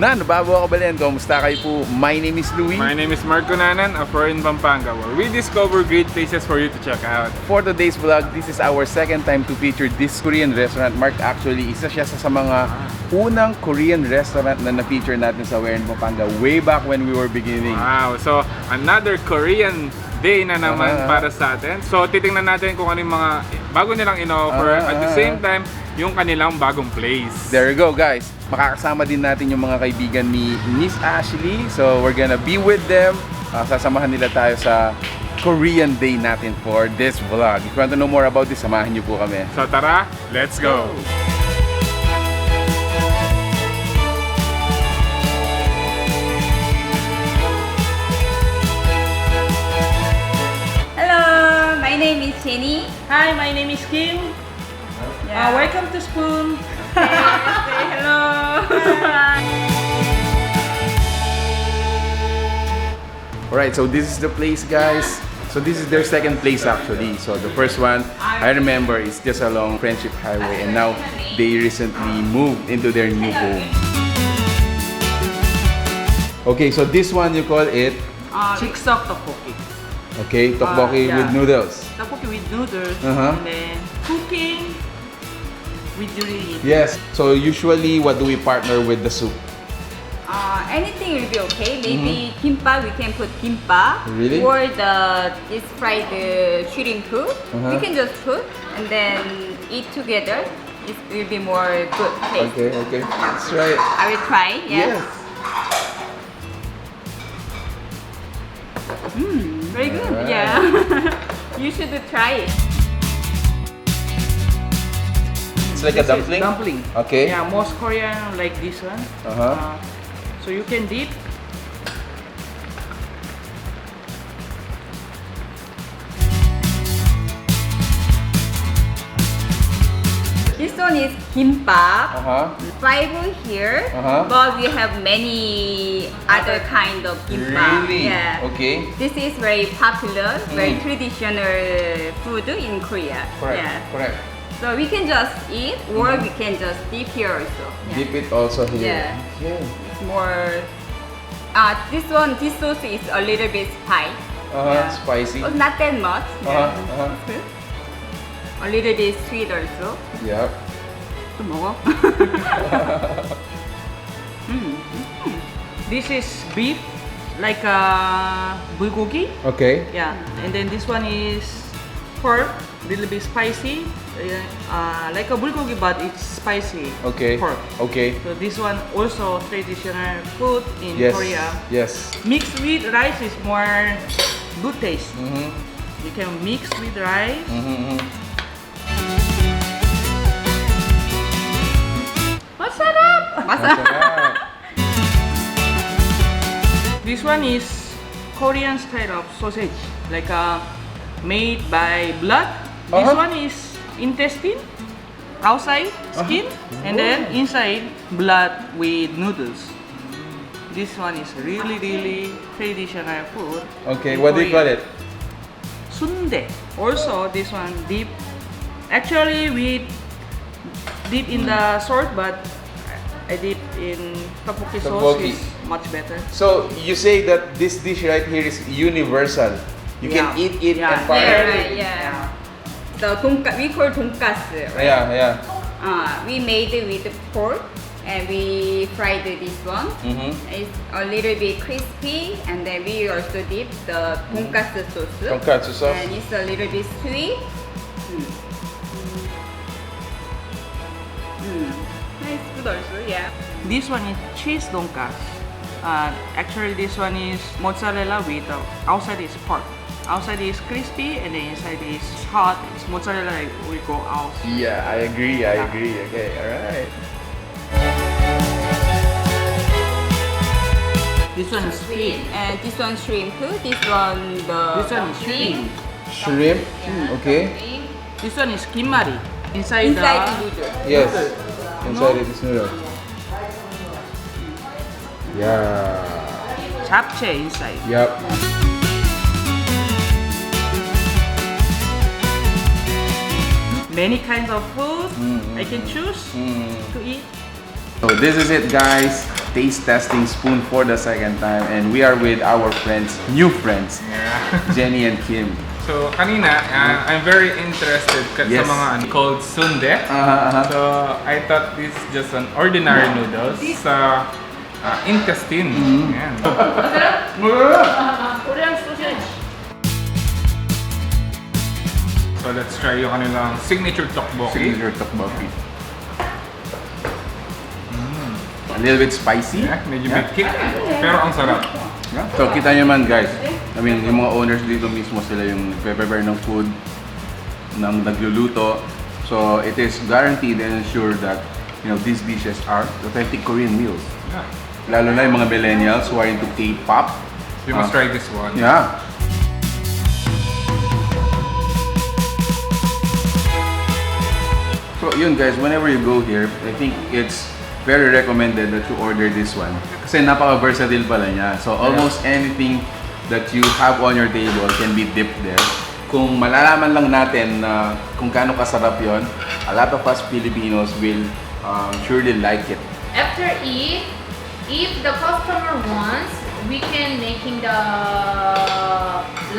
Nan, bago ako balen, kumusta kayo po? My name is Louie. My name is Marco Nanan, a foreign Pampanga, where we discover great places for you to check out. For today's vlog, this is our second time to feature this Korean restaurant. Mark, actually, isa siya sa mga unang Korean restaurant na na-feature natin sa We're in Pampanga way back when we were beginning. Wow, so another Korean day na naman para sa atin. So titingnan natin kung ano yung mga bago nilang in-offer at the same time yung kanilang bagong place. There you go, guys. Makakasama din natin yung mga kaibigan ni Miss Ashley. So we're gonna be with them. Sasamahan nila tayo sa Korean day natin for this vlog. If you want to know more about this, samahan niyo po kami. So tara, let's go! My name is Jenny. Hi, my name is Kim. Welcome to Spoon. Say hello. Alright, so this is the place, guys. So this is their second place actually. So the first one, I remember, is just along Friendship Highway, and now they recently moved into their new home. Okay, so this one you call it? Chiksok tteokbokki. Okay, tteokbokki with noodles. Tteokbokki with noodles, Uh-huh. and then cooking with durian. Yes. So usually, what do we partner with the soup? Anything will be okay. Maybe kimbap, we can put kimbap. Really? Or this fried shrimp. We can just put and then eat together. It will be more good taste. Okay, okay. That's right. I will try. Yeah. Yes. Very good. Alright. Yeah. You should try it. It's like a dumpling? Dumpling. Okay. Yeah, most Korean like this one. Uh-huh. So you can dip. This one is kimbap. Uh-huh. 5 here, Uh-huh. but we have many other kind of kimbap. Really? Yeah. Okay. This is very popular, very traditional food in Korea. Correct. Yeah. Correct. So we can just eat, or we can just dip here also. Yeah. Dip it also here. Yeah. Okay. It's more. This sauce is a little bit spicy. Spicy. But not that much. Uh-huh. Yeah. Uh-huh. Good. A little bit sweet also. Yep. 또 먹어. This is beef, like bulgogi. Okay. Yeah, and then this one is pork, little bit spicy, like a bulgogi, but it's spicy. Okay. Pork. Okay. So this one also traditional food in Yes. Korea. Yes. Mixed with rice is more good taste. Mm-hmm. You can mix with rice. Mm-hmm. Masarap! Masarap. This one is Korean style of sausage, like made by blood. This Uh-huh. one is intestine, outside skin, and then inside blood with noodles. This one is really, really traditional food. Okay, in what do you call Korea. it? Sundae. Also, this one deep. Actually, we dip in the salt, but I dip in tteokbokki sauce. Tteokbokki. Is much better. So you say that this dish right here is universal. You can Yeah. eat it Yeah. and find Yeah, it. yeah. The we call 돈가스, right? Yeah, yeah. We made it with pork and we fried this one. Mm-hmm. It's a little bit crispy, and then we also dip the 돈가스 sauce. Tonkatsu sauce. And it's a little bit sweet. Nice food also, yeah. This one is cheese donkasu. Actually, this one is mozzarella with outside is pork. Outside is crispy and the inside is hot. It's mozzarella will go out. Yeah, I agree. I agree. Okay, all right. This one is sweet. And this one shrimp. This one This one is shrimp. Shrimp. Okay. This one is kimari. Inside Inside the the noodle. Yes. Inside it is noodle. Yeah. japchae inside. Yep. Many kinds of food I can choose to eat. So this is it, guys. taste testing Spoon for the second time, and we are with our friends, new friends, Yeah. Jenny and Kim. So, kanina, I'm very interested Yes. sa mga called sundae. So, I thought this is just an ordinary noodles sa intestine. Yan. Korean sausage. So, let's try yung kanilang signature tteokbokki. Signature tteokbokki. A little bit spicy. Yeah, medyo may kick, pero ang sarap. Yeah. So kita nyo naman guys, I mean yung mga owners dito mismo sila yung prepare ng food, ng nagluluto. So it is guaranteed and ensured that these dishes are authentic Korean meals. Yeah. Lalo na yung mga millennials who are into K-pop. You must try this one. Yeah. So yun guys, whenever you go here, I think it's very recommended that you order this one. Kasi napaka-versatile pala niya. So almost anything that you have on your table can be dipped there. Kung malalaman lang natin na kung gaano kasarap yon, a lot of us Filipinos will surely like it. After eat, if the customer wants, we can making the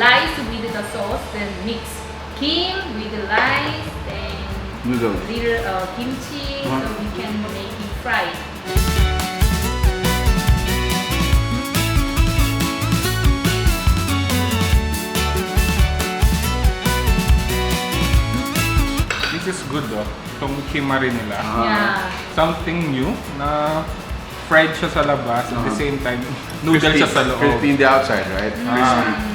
rice with the sauce, then mix kim with the rice, then Noodles. little kimchi, so we can make it fried. This is good though. Itong kimari nila. Yeah. Something new na fried siya sa labas at the same time noodle siya sa loob. Crispy in the outside, right?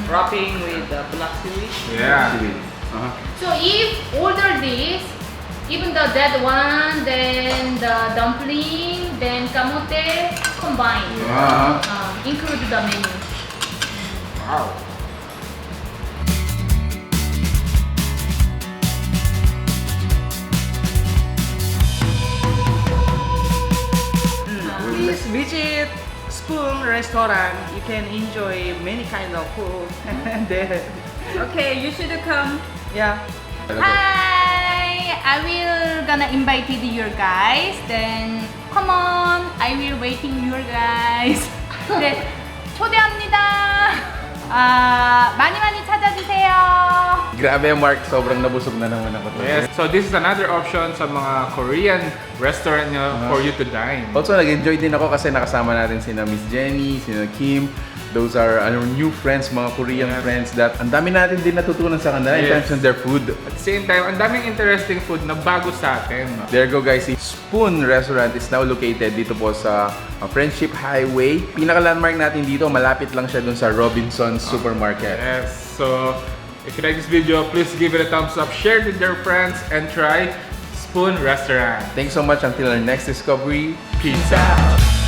Wrapping with black seaweed. Yeah. Crispy. So if order this, even the that one, then the dumpling, then kamote combined, include the menu. Wow. Please visit Spoon Restaurant. You can enjoy many kind of food. There. Okay, you should come. Yeah. Hi, I will gonna invite you guys. Then come on, I will waiting you guys. 네, 초대합니다. 많이 찾아주세요. Grabe Mark, sobrang nabusog na naman ako. Yes. So this is another option sa mga Korean restaurant nyo for you to dine. Also, nag-enjoy din ako kasi nakasama natin sina Miss Jenny, sina Kim. Those are our new friends, mga Korean friends that ang dami natin din natutunan sa kanila in terms of their food. At the same time, ang daming interesting food na bago sa atin. There you go guys, si Spoon Restaurant is now located dito po sa Friendship Highway. Pinaka-landmark natin dito, malapit lang siya dun sa Robinson's Supermarket. Yes. So, if you like this video, please give it a thumbs up, share it with your friends, and try Spoon Restaurant. Thanks so much. Until our next discovery, Peace out!